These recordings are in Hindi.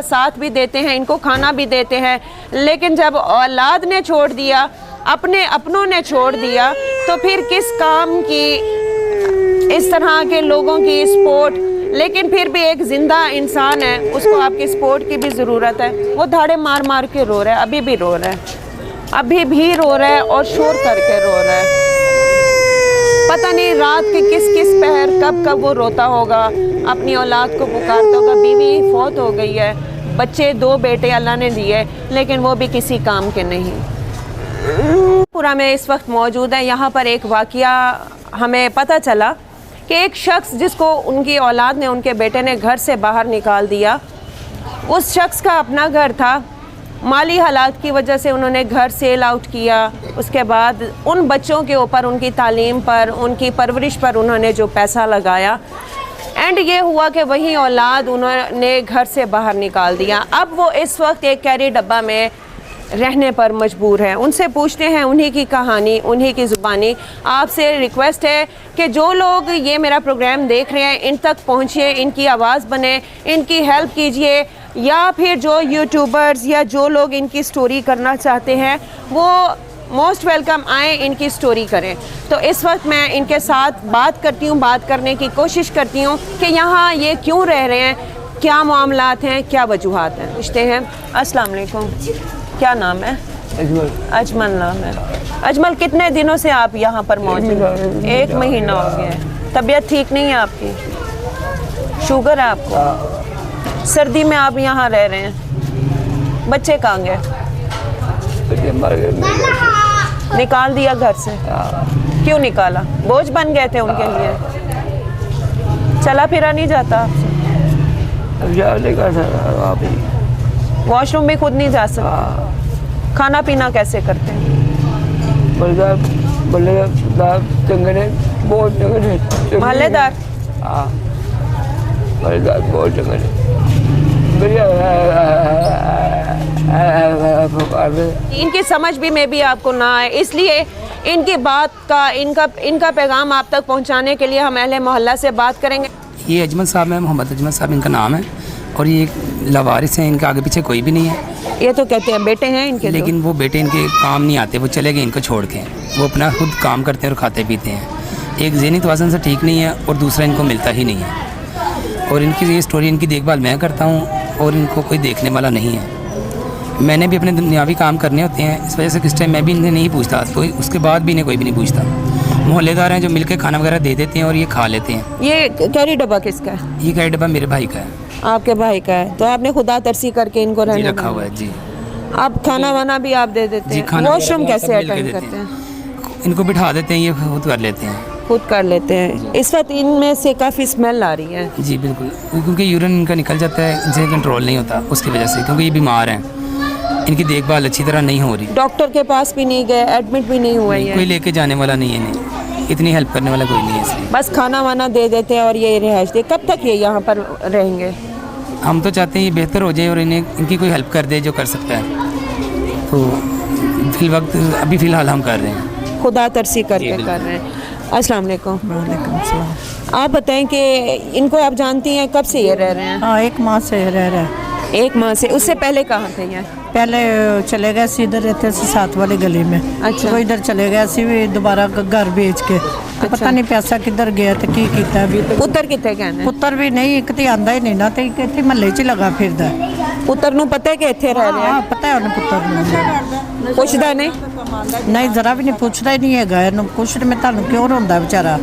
साथ भी देते हैं, इनको खाना भी देते हैं, लेकिन जब औलाद ने छोड़ दिया, अपनों ने छोड़ दिया, तो फिर किस काम की इस तरह के लोगों की सपोर्ट। लेकिन फिर भी एक ज़िंदा इंसान है, उसको आपकी सपोर्ट की भी ज़रूरत है। वो धाड़े मार मार के रो रहा है, अभी भी रो रहा है, अभी भी रो रहा है और शोर करके रो रहा है। पता नहीं रात के किस पहर कब कब वो रोता होगा, अपनी औलाद को पुकारता होगा। बीवी फौत हो गई है, बच्चे 2 बेटे अल्लाह ने दिए, लेकिन वो भी किसी काम के नहीं। पूरा में इस वक्त मौजूद है। यहाँ पर एक वाक़या हमें पता चला कि एक शख्स जिसको उनकी औलाद ने, उनके बेटे ने घर से बाहर निकाल दिया, उस शख्स का अपना घर था। माली हालात की वजह से उन्होंने घर सेल आउट किया। उसके बाद उन बच्चों के ऊपर, उनकी तालीम पर, उनकी परवरिश पर उन्होंने जो पैसा लगाया, एंड ये हुआ कि वही औलाद उन्होंने घर से बाहर निकाल दिया। अब वो इस वक्त एक कैरी डब्बा में रहने पर मजबूर है। उनसे पूछते हैं उन्हीं की कहानी, उन्हीं की ज़ुबानी। आपसे रिक्वेस्ट है कि जो लोग ये मेरा प्रोग्राम देख रहे हैं, इन तक पहुँचिए, इनकी आवाज़ बने, इनकी हेल्प कीजिए, या फिर जो यूट्यूबर्स या जो लोग इनकी स्टोरी करना चाहते हैं वो मोस्ट वेलकम आए, इनकी स्टोरी करें। तो इस वक्त मैं इनके साथ बात करती हूँ, बात करने की कोशिश करती हूँ कि यहाँ ये क्यों रह रहे हैं, क्या मामलात हैं, क्या वजूहात हैं। पूछते हैं। अस्सलाम वालेकुम, क्या नाम है? अजमल। अजमल नाम है। अजमल, कितने दिनों से आप यहाँ पर मौजूद हैं? 1 महीना हो गया है। तबीयत ठीक नहीं है आपकी? शुगर है आपको? सर्दी में आप यहाँ रह रहे हैं? बच्चे कहाँ गए? निकाल दिया घर से? क्यों निकाला? बोझ बन गए थे उनके लिए? चला फिरा नहीं जाता आपसे? वॉशरूम भी खुद नहीं जा सकते? खाना पीना कैसे करते हैं? मोहल्लेदार? इनकी समझ भी में भी आपको ना आए, इसलिए इनकी बात का, इनका पैगाम आप तक पहुंचाने के लिए हम अहले मोहल्ला से बात करेंगे। ये अजमल साहब है, मोहम्मद अजमल साहब इनका नाम है, और ये लवारिस हैं, इनके आगे पीछे कोई भी नहीं है। ये तो कहते हैं बेटे हैं इनके, लेकिन वो बेटे इनके काम नहीं आते, वो चले गए इनको छोड़ के। वो अपना खुद काम करते हैं और खाते पीते हैं। एक ज़हनी तवाज़ुन से ठीक नहीं है, और दूसरा इनको मिलता ही नहीं है। और इनकी ये स्टोरी, इनकी देखभाल मैं करता हूँ, और इनको कोई देखने वाला नहीं है। मैंने भी अपने दुनियावी काम करने होते हैं, इस वजह से किस टाइम मैं भी इन्हें नहीं पूछता, तो उसके बाद भी इन्हें कोई भी नहीं पूछता। मोहल्लेदार हैं जो मिलके खाना वगैरह दे देते हैं और ये खा लेते हैं। ये कैरी डब्बा किसका है? ये कैरी डब्बा मेरे भाई का है। आपके भाई का है, तो आपने खुदा तरसी करके इनको रहने रखा हुआ है जी। आप खाना वाना भी आप दे देते हैं? वॉशरूम कैसे अटेंड करते हैं? इनको बिठा देते हैं, ये खुद कर लेते हैं। खुद कर लेते हैं। इस वक्त इनमें से काफ़ी स्मेल आ रही है। जी बिल्कुल, क्योंकि यूरिन इनका निकल जाता है, इनसे कंट्रोल नहीं होता उसकी वजह से, क्योंकि ये बीमार हैं। इनकी देखभाल अच्छी तरह नहीं हो रही। डॉक्टर के पास भी नहीं गए, एडमिट भी नहीं हुए? कोई लेके जाने वाला नहीं है, नहीं इतनी हेल्प करने वाला कोई नहीं है, इसलिए बस खाना वाना दे देते हैं और ये रिहाइश दे। कब तक ये यहाँ पर रहेंगे? हम तो चाहते हैं ये बेहतर हो जाए और इनकी कोई हेल्प कर दे जो कर सकता है। तो अभी फ़िलहाल हम कर रहे हैं, खुदा तरसी करके कर रहे हैं। अस्सलाम वालेकुम। वालेकुम सलाम। आप बताएं कि इनको आप जानती हैं, कब से ये रह रहे हैं? हाँ, 1 माह से रह रहे हैं। 1 माह से? उससे पहले कहाँ थे ये? पहले चले गए सी, इधर रहते सी साथ वाली गली में। अच्छा। तो इधर चले गए सी भी दोबारा घर बेच के। तो पता नहीं पैसा किधर गया तो की कीता अभी। पुत्र कितने कहने? पुत्र भी नहीं, एक तो आंदा ही नहीं ना, तो इतने महल्ले च लगा फिरदा। पुत्र नूं पता है कि इत्थे रह रहे हैं? हाँ, पता है उन्हें पुत्र नूं। पुछदा नहीं? नहीं, जरा भी नहीं पूछता ही नहीं है। कुछ मैं तुहानू क्यों रोंदा बेचारा।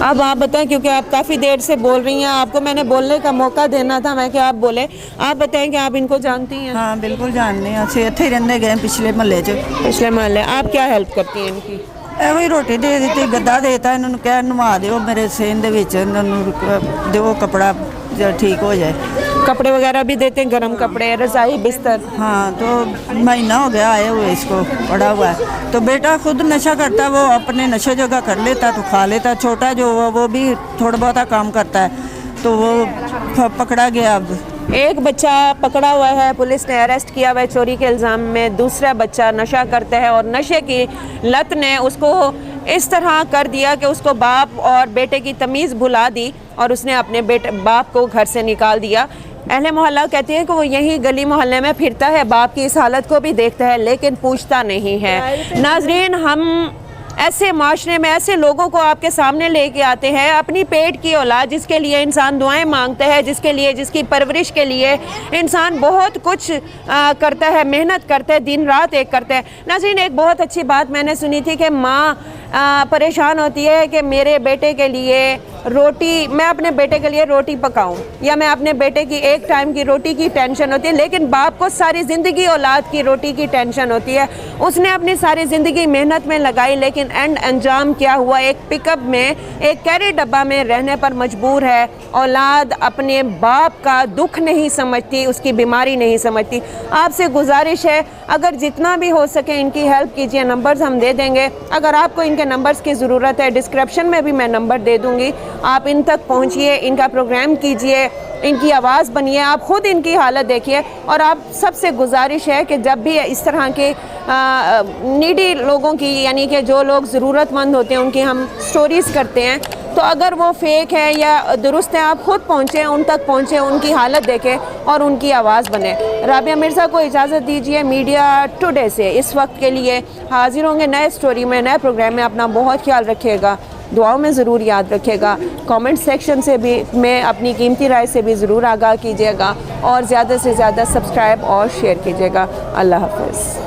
अब आप बताएं, क्योंकि आप काफ़ी देर से बोल रही हैं, आपको मैंने बोलने का मौका देना था, मैं कि आप बोले। आप बताएं कि आप इनको जानती हैं? हाँ बिल्कुल जानते हैं, अच्छे इतने ही रहते गए पिछले महल्ले च। पिछले महल्ले। आप क्या हेल्प करती हैं इनकी? एवं रोटी दे दी, गद्दा देता, इन्होंने क्या नवा दो मेरे सेन दे, दो कपड़ा ठीक हो जाए। कपड़े वगैरह भी देते हैं, गर्म कपड़े, रज़ाई, बिस्तर? हाँ, तो महीना हो गया आए हुए, इसको पड़ा हुआ है। तो बेटा खुद नशा करता, वो अपने नशे जगह कर लेता तो खा लेता। छोटा जो वो भी थोड़ा बहुत काम करता है, तो वो पकड़ा गया। अब एक बच्चा पकड़ा हुआ है, पुलिस ने अरेस्ट किया हुआ है चोरी के इल्ज़ाम में। दूसरा बच्चा नशा करता है और नशे की लत ने उसको इस तरह कर दिया कि उसको बाप और बेटे की तमीज़ भुला दी और उसने अपने बाप को घर से निकाल दिया। अहले मोहल्ला कहती है कि वो यही गली मोहल्ले में फिरता है, बाप की इस हालत को भी देखता है लेकिन पूछता नहीं है। नाजरीन, हम ऐसे माशरे में ऐसे लोगों को आपके सामने लेके आते हैं, अपनी पेट की औलाद जिसके लिए इंसान दुआएं मांगता है, जिसकी परवरिश के लिए इंसान बहुत कुछ करता है, मेहनत करता है, दिन रात एक करता है। नाज़रीन, एक बहुत अच्छी बात मैंने सुनी थी कि माँ परेशान होती है कि मेरे बेटे के लिए रोटी, मैं अपने बेटे के लिए रोटी पकाऊं या मैं अपने बेटे की एक टाइम की रोटी की टेंशन होती है, लेकिन बाप को सारी ज़िंदगी औलाद की रोटी की टेंशन होती है। उसने अपनी सारी ज़िंदगी मेहनत में लगाई लेकिन एंड अंजाम क्या हुआ, एक पिकअप में, एक कैरी डब्बा में रहने पर मजबूर है। औलाद अपने बाप का दुख नहीं समझती, उसकी बीमारी नहीं समझती। आपसे गुजारिश है, अगर जितना भी हो सके इनकी हेल्प कीजिए। नंबर्स हम दे देंगे, अगर आपको इनके नंबर्स की ज़रूरत है डिस्क्रिप्शन में भी मैं नंबर दे दूँगी, आप इन तक पहुंचिए, इनका प्रोग्राम कीजिए, इनकी आवाज़ बनिए, आप ख़ुद इनकी हालत देखिए। और आप सबसे गुजारिश है कि जब भी इस तरह के नीडी लोगों की, यानी कि जो लोग ज़रूरतमंद होते हैं, उनकी हम स्टोरीज़ करते हैं, तो अगर वो फेक है या दुरुस्त है, आप ख़ुद पहुँचें, उन तक पहुँचें, उनकी हालत देखें और उनकी आवाज़ बने। राबिया मिर्ज़ा को इजाज़त दीजिए मीडिया टुडे से। इस वक्त के लिए हाजिर होंगे नए स्टोरी में, नए प्रोग्राम में। अपना बहुत ख्याल रखिएगा, दुआओं में ज़रूर याद रखिएगा। कमेंट सेक्शन से भी में अपनी कीमती राय से भी ज़रूर आगाह कीजिएगा और ज़्यादा से ज़्यादा सब्सक्राइब और शेयर कीजिएगा। अल्लाह हाफ़िज़।